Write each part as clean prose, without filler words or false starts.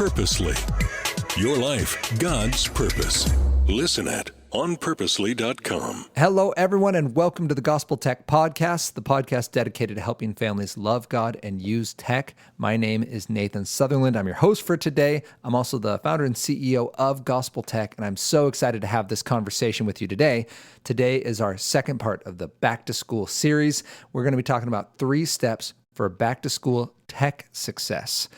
Purposely. Your life, God's purpose. Listen at onpurposely.com. Hello, everyone, and welcome to the Gospel Tech Podcast, the podcast dedicated to helping families love God and use tech. My name is Nathan Sutherland. I'm your host for today. I'm also the founder and CEO of Gospel Tech, and I'm so excited to have this conversation with you today. Today is our second part of the Back to School series. We're going to be talking about 3 steps for back to school tech success.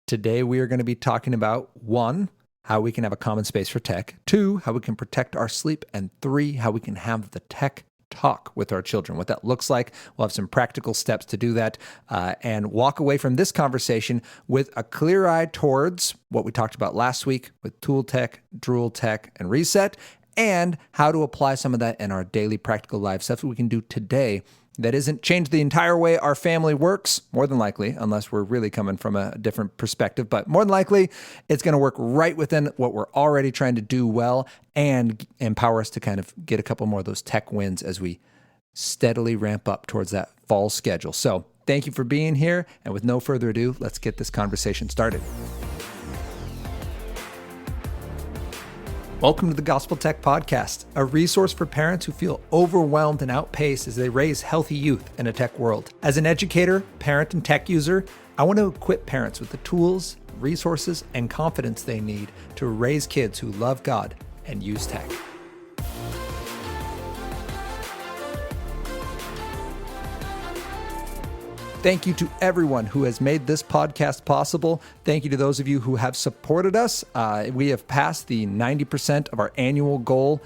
Today, we are going to be talking about 1, how we can have a common space for tech, 2, how we can protect our sleep, and 3, how we can have the tech talk with our children, what that looks like. We'll have some practical steps to do that and walk away from this conversation with a clear eye towards what we talked about last week with tool tech, drool tech, and reset, and how to apply some of that in our daily practical life, stuff that we can do today that isn't change the entire way our family works, more than likely, unless we're really coming from a different perspective. But more than likely, it's going to work right within what we're already trying to do well and empower us to kind of get a couple more of those tech wins as we steadily ramp up towards that fall schedule. So thank you for being here. And with no further ado, let's get this conversation started. Welcome to the Gospel Tech Podcast, a resource for parents who feel overwhelmed and outpaced as they raise healthy youth in a tech world. As an educator, parent, and tech user, I want to equip parents with the tools, resources, and confidence they need to raise kids who love God and use tech. Thank you to everyone who has made this podcast possible. Thank you to those of you who have supported us. We have passed the 90% of our annual goal,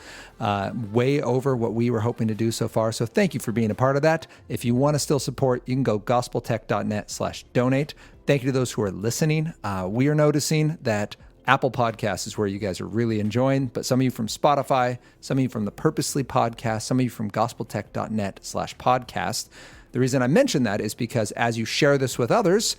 way over what we were hoping to do so far. So thank you for being a part of that. If you want to still support, you can go gospeltech.net/donate. Thank you to those who are listening. We are noticing that Apple Podcasts is where you guys are really enjoying, but some of you from Spotify, some of you from the Purposely Podcast, some of you from gospeltech.net/podcast. The reason I mention that is because as you share this with others,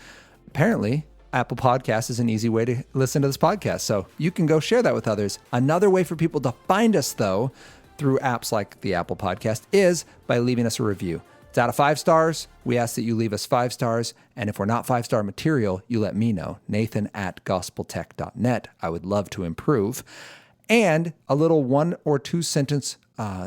apparently Apple Podcasts is an easy way to listen to this podcast. So you can go share that with others. Another way for people to find us, though, through apps like the Apple Podcast is by leaving us a review. It's out of 5 stars. We ask that you leave us 5 stars. And if we're not 5-star material, you let me know. Nathan@gospeltech.net. I would love to improve. And a little 1 or 2 sentence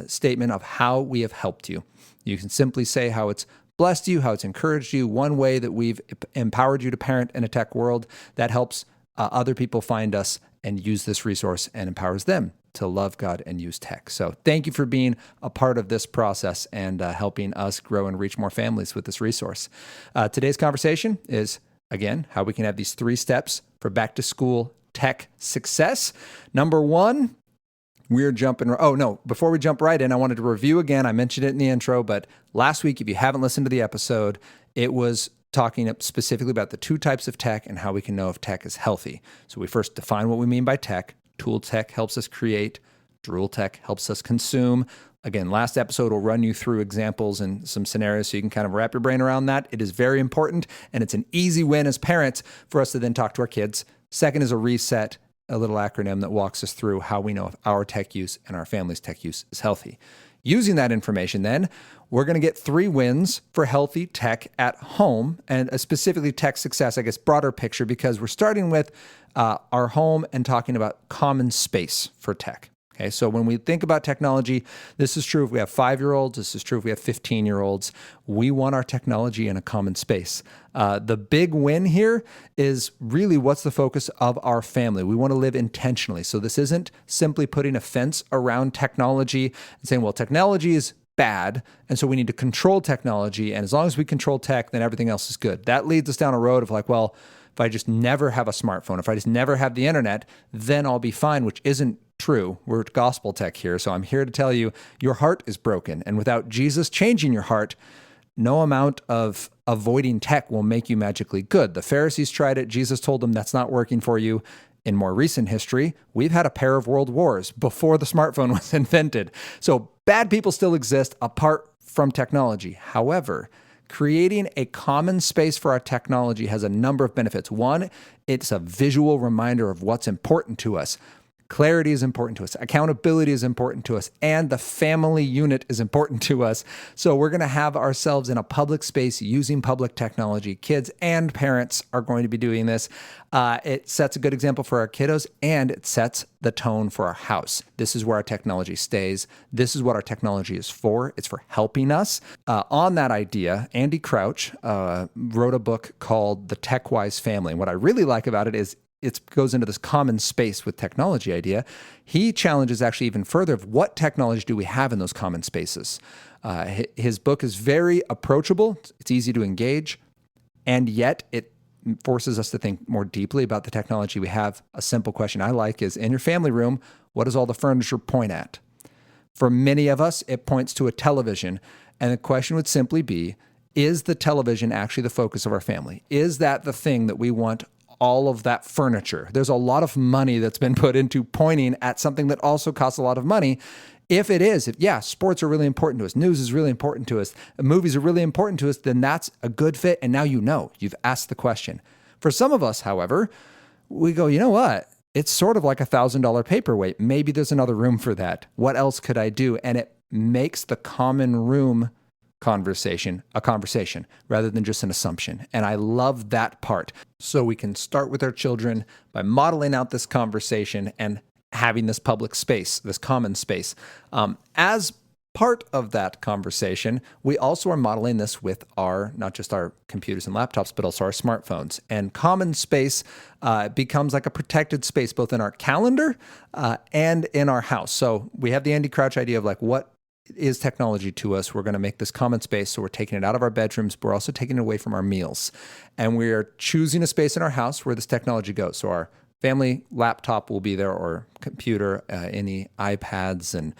statement of how we have helped you. You can simply say how it's blessed you, how it's encouraged you, one way that we've empowered you to parent in a tech world that helps other people find us and use this resource and empowers them to love God and use tech. So thank you for being a part of this process and helping us grow and reach more families with this resource. Today's conversation is, again, how we can have these 3 steps for back to school tech success. Number 1, we're jumping. Oh, no. Before we jump right in, I wanted to review again. I mentioned it in the intro, but last week, if you haven't listened to the episode, it was talking specifically about the 2 types of tech and how we can know if tech is healthy. So we first define what we mean by tech. Tool tech helps us create. Drool tech helps us consume. Again, last episode will run you through examples and some scenarios so you can kind of wrap your brain around that. It is very important, and it's an easy win as parents for us to then talk to our kids. Second is a reset, a little acronym that walks us through how we know if our tech use and our family's tech use is healthy. Using that information then, we're going to get 3 wins for healthy tech at home and specifically tech success, I guess, broader picture, because we're starting with our home and talking about common space for tech. Okay, so when we think about technology, this is true if we have 5-year-olds, this is true if we have 15-year-olds. We want our technology in a common space. The big win here is really what's the focus of our family. We want to live intentionally. So this isn't simply putting a fence around technology and saying, well, technology is bad, and so we need to control technology, and as long as we control tech, then everything else is good. That leads us down a road of like, well, if I just never have a smartphone, if I just never have the internet, then I'll be fine, which isn't true. We're at Gospel Tech here, so I'm here to tell you your heart is broken. And without Jesus changing your heart, no amount of avoiding tech will make you magically good. The Pharisees tried it. Jesus told them that's not working for you. In more recent history, we've had a pair of world wars before the smartphone was invented. So bad people still exist apart from technology. However, creating a common space for our technology has a number of benefits. One, it's a visual reminder of what's important to us. Clarity is important to us. Accountability is important to us. And the family unit is important to us. So we're going to have ourselves in a public space using public technology. Kids and parents are going to be doing this. It sets a good example for our kiddos, and it sets the tone for our house. This is where our technology stays. This is what our technology is for. It's for helping us. On that idea, Andy Crouch wrote a book called The Tech-Wise Family. And what I really like about it is it goes into this common space with technology idea. He challenges actually even further of what technology do we have in those common spaces. His book is very approachable. It's easy to engage, and yet it forces us to think more deeply about the technology we have. A simple question I like is, in your family room, what does all the furniture point at? For many of us, it points to a television, and the question would simply be, is the television actually the focus of our family? Is that the thing that we want all of that furniture? There's a lot of money that's been put into pointing at something that also costs a lot of money. If it is, sports are really important to us, news is really important to us, movies are really important to us, then that's a good fit. And now you've asked the question. For some of us, however, we go, you know what? It's sort of like $1,000 paperweight. Maybe there's another room for that. What else could I do? And it makes the common room conversation a conversation rather than just an assumption. And I love that part. So we can start with our children by modeling out this conversation and having this public space, this common space. As part of that conversation, we also are modeling this with not just our computers and laptops, but also our smartphones. And common space becomes like a protected space, both in our calendar and in our house. So we have the Andy Crouch idea of like, what is technology to us? We're going to make this common space. So we're taking it out of our bedrooms, but we're also taking it away from our meals. And we are choosing a space in our house where this technology goes. So our family laptop will be there, or computer, any iPads and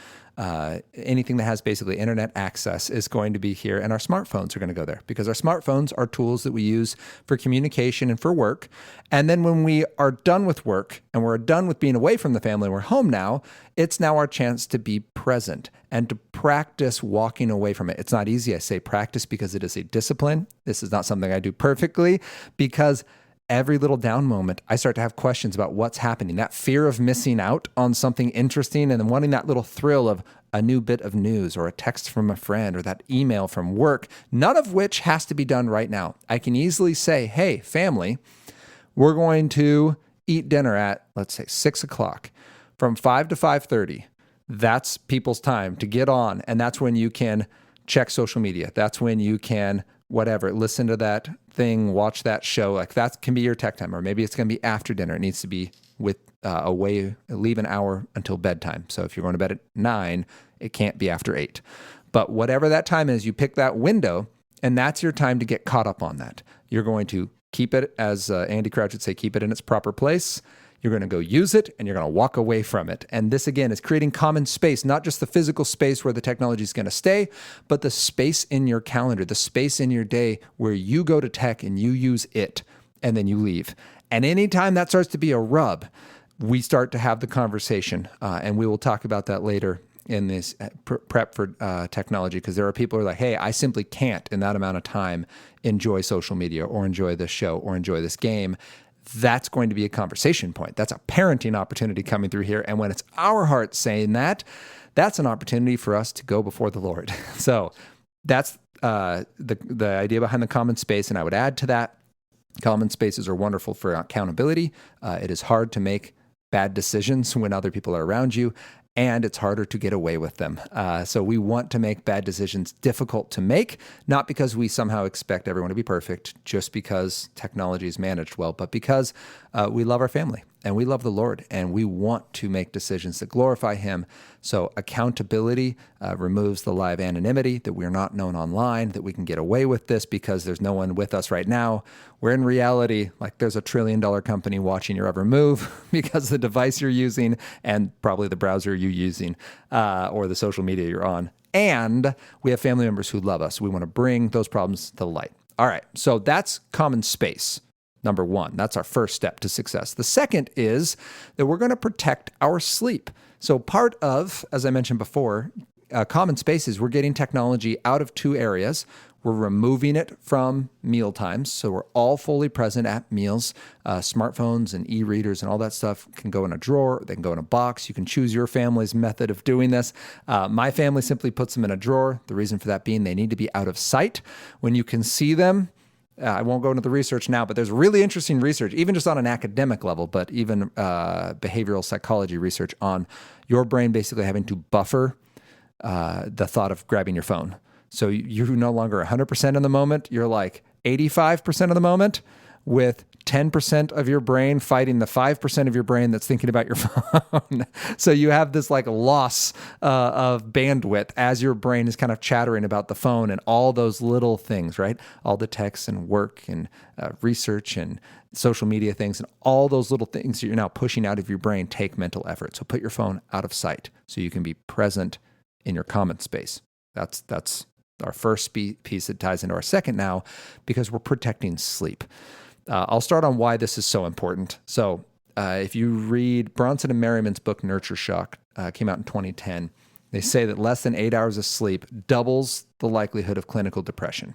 anything that has basically internet access is going to be here. And our smartphones are going to go there, because our smartphones are tools that we use for communication and for work. And then when we are done with work and we're done with being away from the family, we're home now, it's now our chance to be present and to practice walking away from it. It's not easy. I say practice because it is a discipline. This is not something I do perfectly, because every little down moment, I start to have questions about what's happening. That fear of missing out on something interesting, and then wanting that little thrill of a new bit of news or a text from a friend or that email from work, none of which has to be done right now. I can easily say, hey, family, we're going to eat dinner at, let's say, 6 o'clock. From 5 to 5:30, that's people's time to get on. And that's when you can check social media. That's when you can listen to that thing, watch that show. Like, that can be your tech time. Or maybe it's going to be after dinner. It needs to be with leave an hour until bedtime. So if you're going to bed at 9, it can't be after 8. But whatever that time is, you pick that window, and that's your time to get caught up on that. You're going to keep it, as Andy Crouch would say, keep it in its proper place. You're going to go use it, and you're going to walk away from it. And this, again, is creating common space, not just the physical space where the technology is going to stay, but the space in your calendar, the space in your day where you go to tech and you use it, and then you leave. And anytime that starts to be a rub, we start to have the conversation. And we will talk about that later in this prep for technology, because there are people who are like, hey, I simply can't in that amount of time enjoy social media or enjoy this show or enjoy this game. That's going to be a conversation point. That's a parenting opportunity coming through here. And when it's our heart saying that, that's an opportunity for us to go before the Lord. So that's the idea behind the common space. And I would add to that, common spaces are wonderful for accountability. It is hard to make bad decisions when other people are around you, and it's harder to get away with them. So we want to make bad decisions difficult to make, not because we somehow expect everyone to be perfect, just because technology is managed well, but because we love our family and we love the Lord, and we want to make decisions that glorify Him. So accountability removes the lie of anonymity, that we're not known online, that we can get away with this because there's no one with us right now. Where in reality, like, there's a $1 trillion company watching your every move because the device you're using and probably the browser you're using or the social media you're on. And we have family members who love us. We want to bring those problems to the light. All right, so that's common space. Number one, that's our first step to success. The second is that we're going to protect our sleep. So part of, as I mentioned before, common spaces, we're getting technology out of two areas. We're removing it from meal times. So we're all fully present at meals. Smartphones and e-readers and all that stuff can go in a drawer. They can go in a box. You can choose your family's method of doing this. My family simply puts them in a drawer. The reason for that being they need to be out of sight. When you can see them, I won't go into the research now, but there's really interesting research, even just on an academic level, but even behavioral psychology research on your brain basically having to buffer the thought of grabbing your phone. So you're no longer 100% in the moment. You're like 85% of the moment with 10% of your brain fighting the 5% of your brain that's thinking about your phone. So you have this like loss of bandwidth as your brain is kind of chattering about the phone and all those little things, right? All the texts and work and research and social media things and all those little things that you're now pushing out of your brain take mental effort. So put your phone out of sight so you can be present in your common space. That's our first piece that ties into our second now, because we're protecting sleep. I'll start on why this is so important. So if you read Bronson and Merriman's book, Nurture Shock, came out in 2010, they say that less than 8 hours of sleep doubles the likelihood of clinical depression.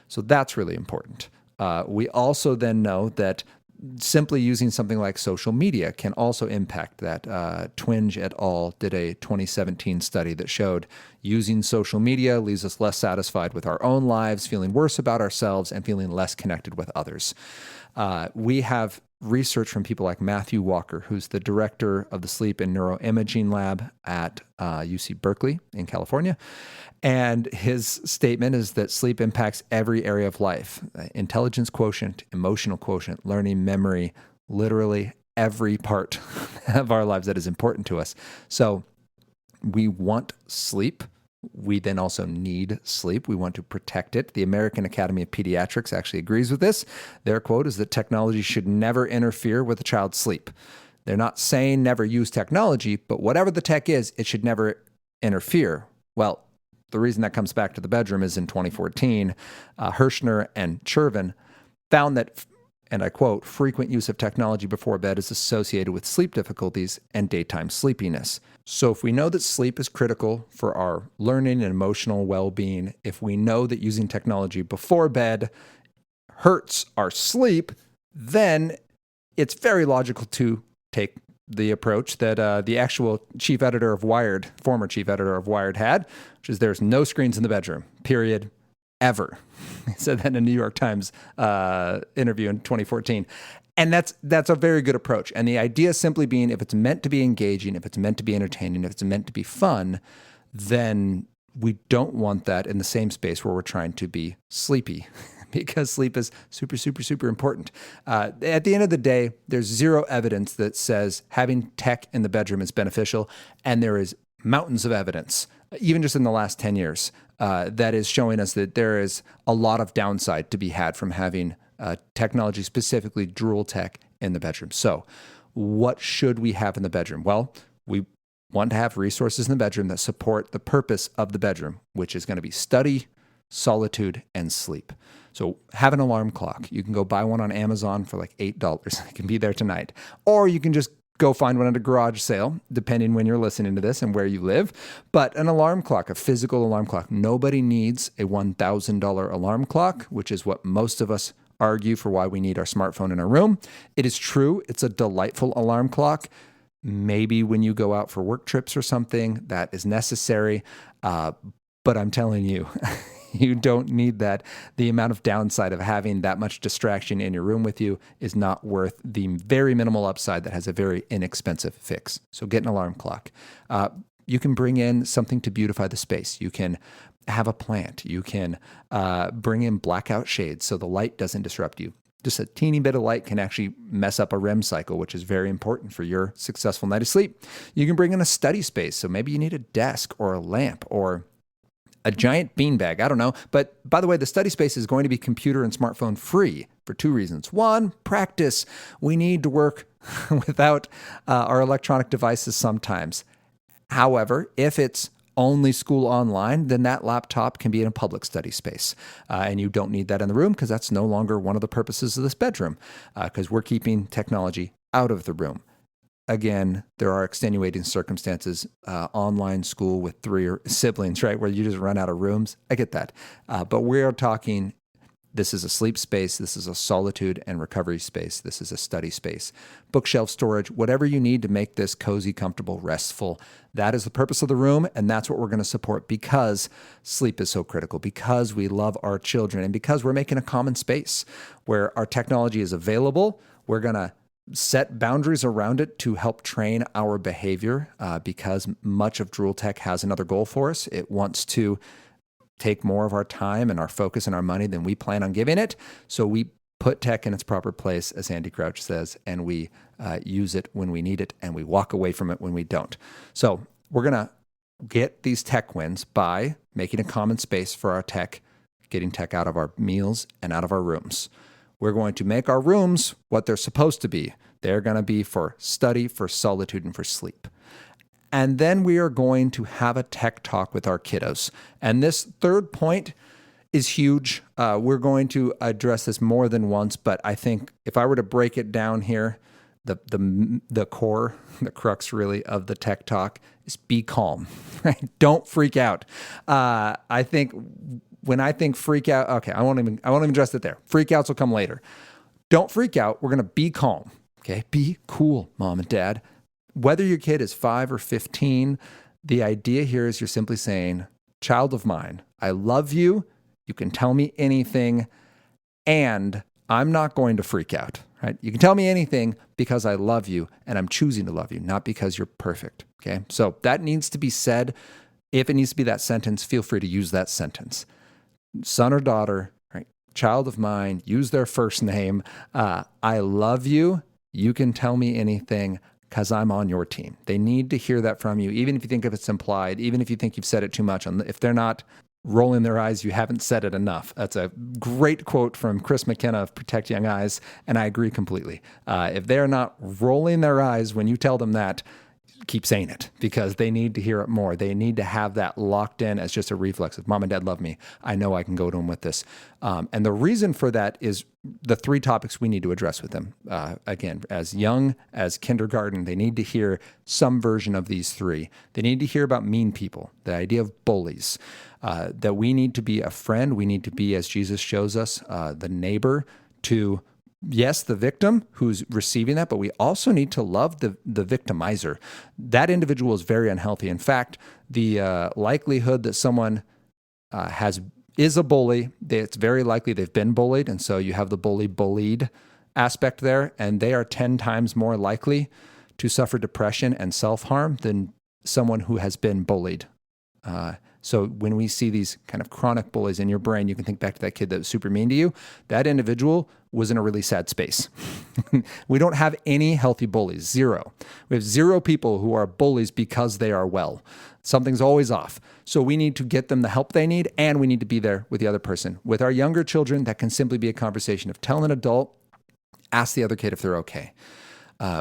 So that's really important. We also then know that simply using something like social media can also impact that. Twinge et al. Did a 2017 study that showed using social media leaves us less satisfied with our own lives, feeling worse about ourselves, and feeling less connected with others. We have research from people like Matthew Walker, who's the director of the Sleep and Neuroimaging Lab at UC Berkeley in California. And his statement is that sleep impacts every area of life: intelligence quotient, emotional quotient, learning, memory, literally every part of our lives that is important to us. So we want sleep. We then also need sleep. We want to protect it. The American Academy of Pediatrics actually agrees with this. Their quote is that technology should never interfere with a child's sleep. They're not saying never use technology, but whatever the tech is, it should never interfere. Well, the reason that comes back to the bedroom is in 2014, Hirschner and Chervin found that, and I quote, frequent use of technology before bed is associated with sleep difficulties and daytime sleepiness. So if we know that sleep is critical for our learning and emotional well-being, if we know that using technology before bed hurts our sleep, then it's very logical to take the approach that the actual chief editor of Wired, former chief editor of Wired had, which is there's no screens in the bedroom, period, ever. He said that in a New York Times interview in 2014. And that's a very good approach. And the idea simply being, if it's meant to be engaging, if it's meant to be entertaining, if it's meant to be fun, then we don't want that in the same space where we're trying to be sleepy, because sleep is super, super, super important. At the end of the day, there's zero evidence that says having tech in the bedroom is beneficial. And there is mountains of evidence, even just in the last 10 years, that is showing us that there is a lot of downside to be had from having technology, specifically drool tech, in the bedroom. So what should we have in the bedroom? Well, we want to have resources in the bedroom that support the purpose of the bedroom, which is going to be study, solitude, and sleep. So have an alarm clock. You can go buy one on Amazon for like $8. It can be there tonight. Or you can just go find one at a garage sale, depending when you're listening to this and where you live. But an alarm clock, a physical alarm clock. Nobody needs a $1,000 alarm clock, which is what most of us argue for why we need our smartphone in our room. It is true. It's a delightful alarm clock. Maybe when you go out for work trips or something, that is necessary. But I'm telling you, you don't need that. The amount of downside of having that much distraction in your room with you is not worth the very minimal upside that has a very inexpensive fix. So get an alarm clock. You can bring in something to beautify the space. You can have a plant. You can bring in blackout shades so the light doesn't disrupt you. Just a teeny bit of light can actually mess up a REM cycle, which is very important for your successful night of sleep. You can bring in a study space. So maybe you need a desk or a lamp or a giant beanbag. I don't know. But by the way, the study space is going to be computer and smartphone free for two reasons. One, practice. We need to work without our electronic devices sometimes. However, if it's only school online, then that laptop can be in a public study space. And you don't need that in the room because that's no longer one of the purposes of this bedroom because we're keeping technology out of the room. again, there are extenuating circumstances, online school with 3 siblings, right, where you just run out of rooms. I get that. But we're talking, this is a sleep space. This is a solitude and recovery space. This is a study space. Bookshelf storage, whatever you need to make this cozy, comfortable, restful. That is the purpose of the room, and that's what we're going to support because sleep is so critical, because we love our children, and because we're making a common space where our technology is available. We're going to set boundaries around it to help train our behavior because much of Drool Tech has another goal for us. It wants to take more of our time and our focus and our money than we plan on giving it. So we put tech in its proper place, as Andy Crouch says, and we use it when we need it, and we walk away from it when we don't. So we're going to get these tech wins by making a common space for our tech, getting tech out of our meals and out of our rooms. We're going to make our rooms what they're supposed to be. They're going to be for study, for solitude, and for sleep. And then we are going to have a tech talk with our kiddos. And this third point is huge. We're going to address this more than once, but I think if I were to break it down here, the core, the crux really of the tech talk is be calm, right? Don't freak out. I think when I think freak out, okay, I won't even address it there. Freak outs will come later. Don't freak out. We're going to be calm, okay? Be cool, mom and dad. Whether your kid is 5 or 15, the idea here is you're simply saying, child of mine, I love you. You can tell me anything, and I'm not going to freak out, right? You can tell me anything because I love you, and I'm choosing to love you, not because you're perfect, okay? So that needs to be said. If it needs to be that sentence, feel free to use that sentence. Son or daughter, right? Child of mine, use their first name. I love you. You can tell me anything because I'm on your team. They need to hear that from you, even if you think if it's implied, even if you think you've said it too much. If they're not rolling their eyes, you haven't said it enough. That's a great quote from Chris McKenna of Protect Young Eyes, and I agree completely. If they're not rolling their eyes when you tell them that, keep saying it because they need to hear it more. They need to have that locked in as just a reflex of mom and dad love me. I know I can go to them with this. And the reason for that is the 3 topics we need to address with them. Again, as young as kindergarten, they need to hear some version of these 3. They need to hear about mean people, the idea of bullies, that we need to be a friend. We need to be, as Jesus shows us, the neighbor to yes, the victim who's receiving that, but we also need to love the victimizer. That individual is very unhealthy. In fact, the likelihood that someone is a bully, it's very likely they've been bullied, and so you have the bullied aspect there, and they are 10 times more likely to suffer depression and self-harm than someone who has been bullied. So when we see these kind of chronic bullies in your brain, you can think back to that kid that was super mean to you. That individual was in a really sad space. We don't have any healthy bullies, 0. We have 0 people who are bullies because they are well. Something's always off. So we need to get them the help they need, and we need to be there with the other person. With our younger children, that can simply be a conversation of tell an adult, ask the other kid if they're okay.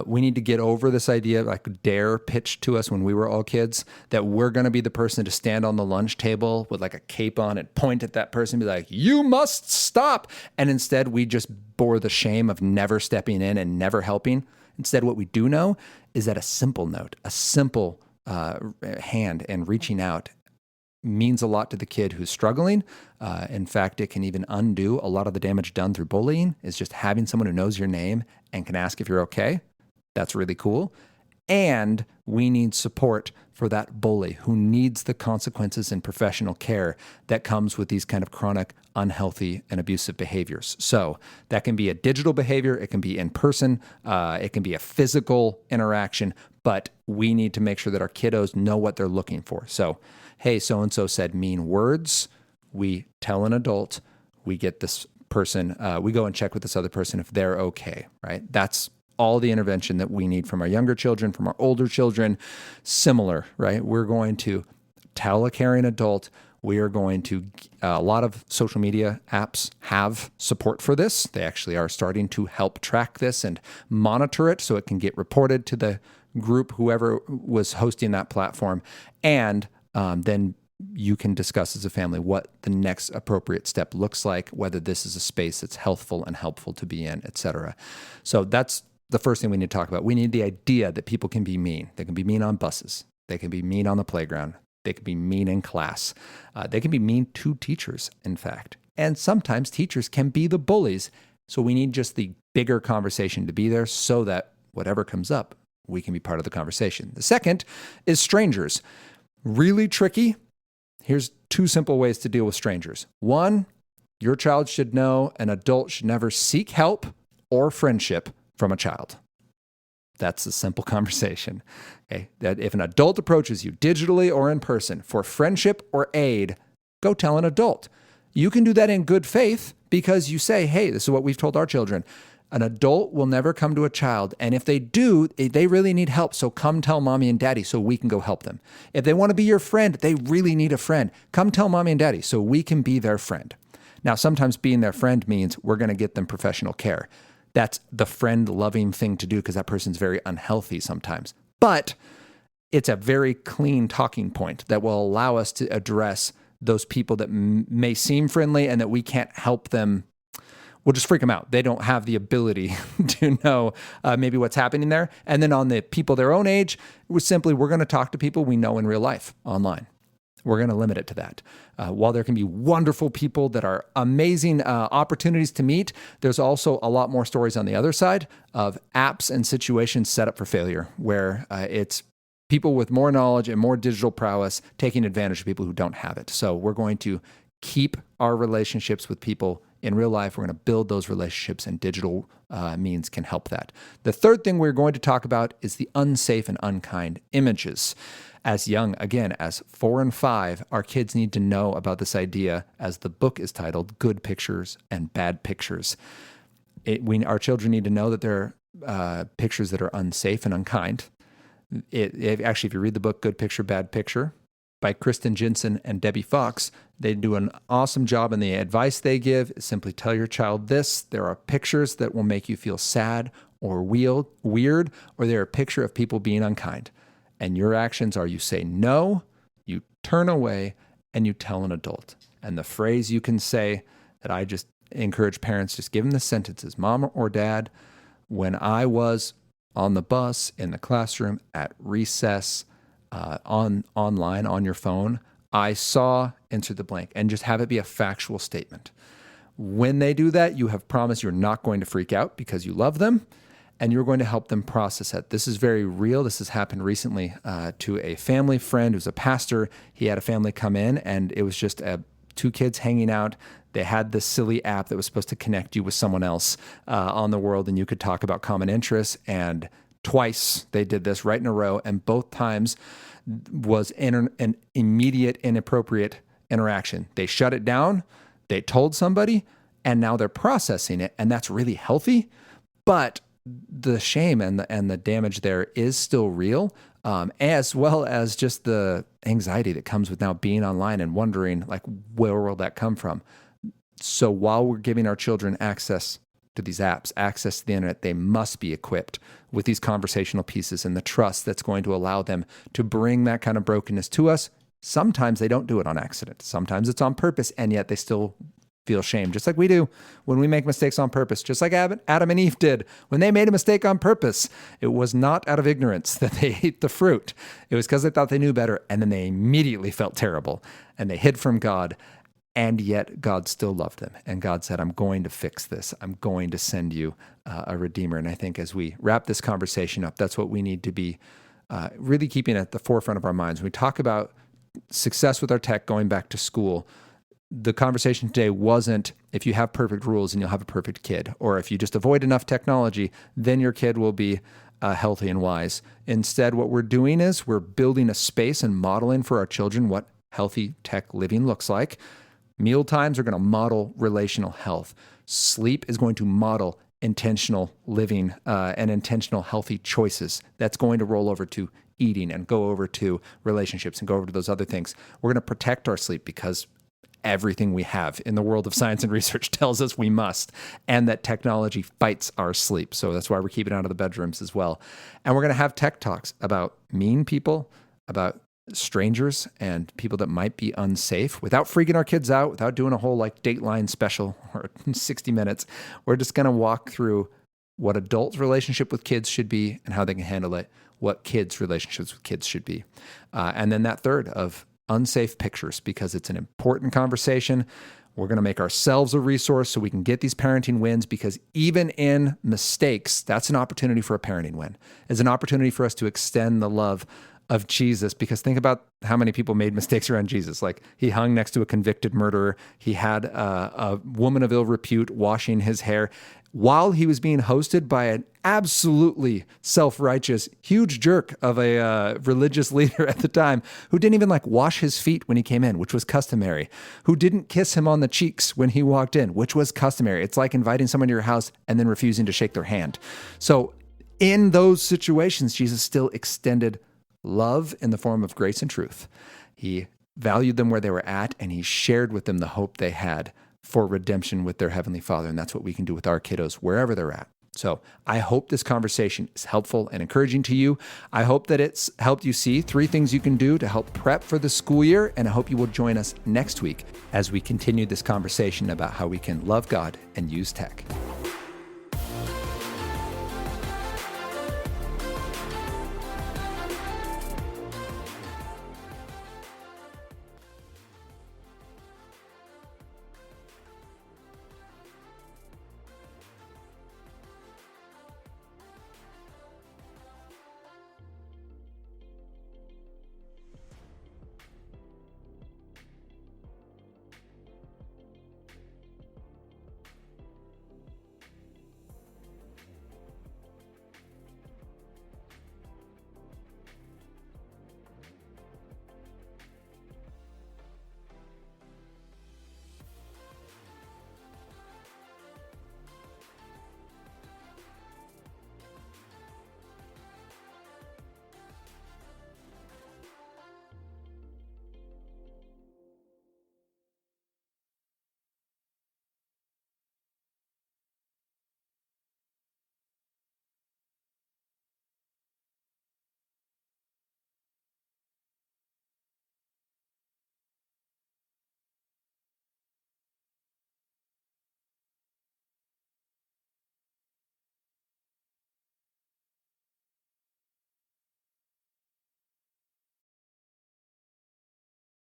We need to get over this idea, like Dare pitched to us when we were all kids, that we're going to be the person to stand on the lunch table with like a cape on and point at that person and be like, you must stop. And instead, we just bore the shame of never stepping in and never helping. Instead, what we do know is that a simple note, a simple hand and reaching out means a lot to the kid who's struggling. In fact, it can even undo a lot of the damage done through bullying, is just having someone who knows your name and can ask if you're okay. That's really cool. And we need support for that bully who needs the consequences and professional care that comes with these kind of chronic, unhealthy, and abusive behaviors. So that can be a digital behavior. It can be in person. It can be a physical interaction. But we need to make sure that our kiddos know what they're looking for. So, hey, so-and-so said mean words. We tell an adult. We get this person. We go and check with this other person if they're okay, right? That's all the intervention that we need from our younger children, from our older children. Similar, right? We're going to tell a caring adult. We are going to, a lot of social media apps have support for this. They actually are starting to help track this and monitor it so it can get reported to the group, whoever was hosting that platform. And then you can discuss as a family what the next appropriate step looks like, whether this is a space that's healthful and helpful to be in, et cetera. So that's the first thing we need to talk about. We need the idea that people can be mean. They can be mean on buses. They can be mean on the playground. They can be mean in class. They can be mean to teachers, in fact. And sometimes teachers can be the bullies. So we need just the bigger conversation to be there so that whatever comes up, we can be part of the conversation. The second is strangers. Really tricky. Here's 2 simple ways to deal with strangers. 1, your child should know an adult should never seek help or friendship from a child. That's a simple conversation. Okay? That if an adult approaches you digitally or in person for friendship or aid, go tell an adult. You can do that in good faith because you say, hey, this is what we've told our children. An adult will never come to a child. And if they do, they really need help. So come tell mommy and daddy so we can go help them. If they want to be your friend, they really need a friend. Come tell mommy and daddy so we can be their friend. Now, sometimes being their friend means we're going to get them professional care. That's the friend-loving thing to do because that person's very unhealthy sometimes. But it's a very clean talking point that will allow us to address those people that may seem friendly and that we can't help them. We'll just freak them out. They don't have the ability to know maybe what's happening there. And then on the people their own age, we're going to talk to people we know in real life online. We're going to limit it to that. While there can be wonderful people that are amazing opportunities to meet, there's also a lot more stories on the other side of apps and situations set up for failure, where it's people with more knowledge and more digital prowess taking advantage of people who don't have it. So we're going to keep our relationships with people in real life. We're going to build those relationships, and digital means can help that. The third thing we're going to talk about is the unsafe and unkind images. As young, again, as 4 and 5, our kids need to know about this idea, as the book is titled, Good Pictures and Bad Pictures. Our children need to know that there are pictures that are unsafe and unkind. Actually, if you read the book Good Picture, Bad Picture by Kristen Jensen and Debbie Fox, they do an awesome job, and the advice they give is simply tell your child this: there are pictures that will make you feel sad or weird, or they're a picture of people being unkind. And your actions are you say no, you turn away, and you tell an adult. And the phrase you can say that I just encourage parents, just give them the sentences: Mom or Dad, when I was on the bus, in the classroom, at recess, online, on your phone, I saw, enter the blank, and just have it be a factual statement. When they do that, you have promised you're not going to freak out because you love them, and you're going to help them process it. This is very real. This has happened recently to a family friend who's a pastor. He had a family come in, and it was just 2 kids hanging out. They had this silly app that was supposed to connect you with someone else on the world, and you could talk about common interests. And twice they did this right in a row, and both times was an immediate inappropriate interaction. They shut it down, they told somebody, and now they're processing it, and that's really healthy. But the shame and the damage there is still real, as well as just the anxiety that comes with now being online and wondering, like, where will that come from? So while we're giving our children access to these apps, access to the internet, they must be equipped with these conversational pieces and the trust that's going to allow them to bring that kind of brokenness to us. Sometimes they don't do it on accident. Sometimes it's on purpose, and yet they still feel shame, just like we do when we make mistakes on purpose, just like Adam and Eve did when they made a mistake on purpose. It was not out of ignorance that they ate the fruit. It was because they thought they knew better, and then they immediately felt terrible, and they hid from God. And yet God still loved them. And God said, I'm going to fix this. I'm going to send you a Redeemer. And I think as we wrap this conversation up, that's what we need to be really keeping at the forefront of our minds. When we talk about success with our tech, going back to school, the conversation today wasn't if you have perfect rules and you'll have a perfect kid, or if you just avoid enough technology, then your kid will be healthy and wise. Instead, what we're doing is we're building a space and modeling for our children what healthy tech living looks like. Meal times are going to model relational health. Sleep is going to model intentional living and intentional healthy choices. That's going to roll over to eating and go over to relationships and go over to those other things. We're going to protect our sleep because everything we have in the world of science and research tells us we must, and that technology fights our sleep. So that's why we're keeping it out of the bedrooms as well. And we're going to have tech talks about mean people, about strangers and people that might be unsafe, without freaking our kids out, without doing a whole like Dateline special or 60 minutes. We're just going to walk through what adults' relationship with kids should be and how they can handle it, what kids' relationships with kids should be. And then that third of unsafe pictures, because it's an important conversation. We're going to make ourselves a resource so we can get these parenting wins, because even in mistakes, that's an opportunity for a parenting win. It's an opportunity for us to extend the love of Jesus, because think about how many people made mistakes around Jesus. Like, he hung next to a convicted murderer. He had a woman of ill repute washing his hair while he was being hosted by an absolutely self-righteous, huge jerk of a religious leader at the time, who didn't even wash his feet when he came in, which was customary, who didn't kiss him on the cheeks when he walked in, which was customary. It's like inviting someone to your house and then refusing to shake their hand. So in those situations, Jesus still extended love in the form of grace and truth. He valued them where they were at, and he shared with them the hope they had for redemption with their Heavenly Father. And that's what we can do with our kiddos wherever they're at. So I hope this conversation is helpful and encouraging to you. I hope that it's helped you see 3 things you can do to help prep for the school year. And I hope you will join us next week as we continue this conversation about how we can love God and use tech.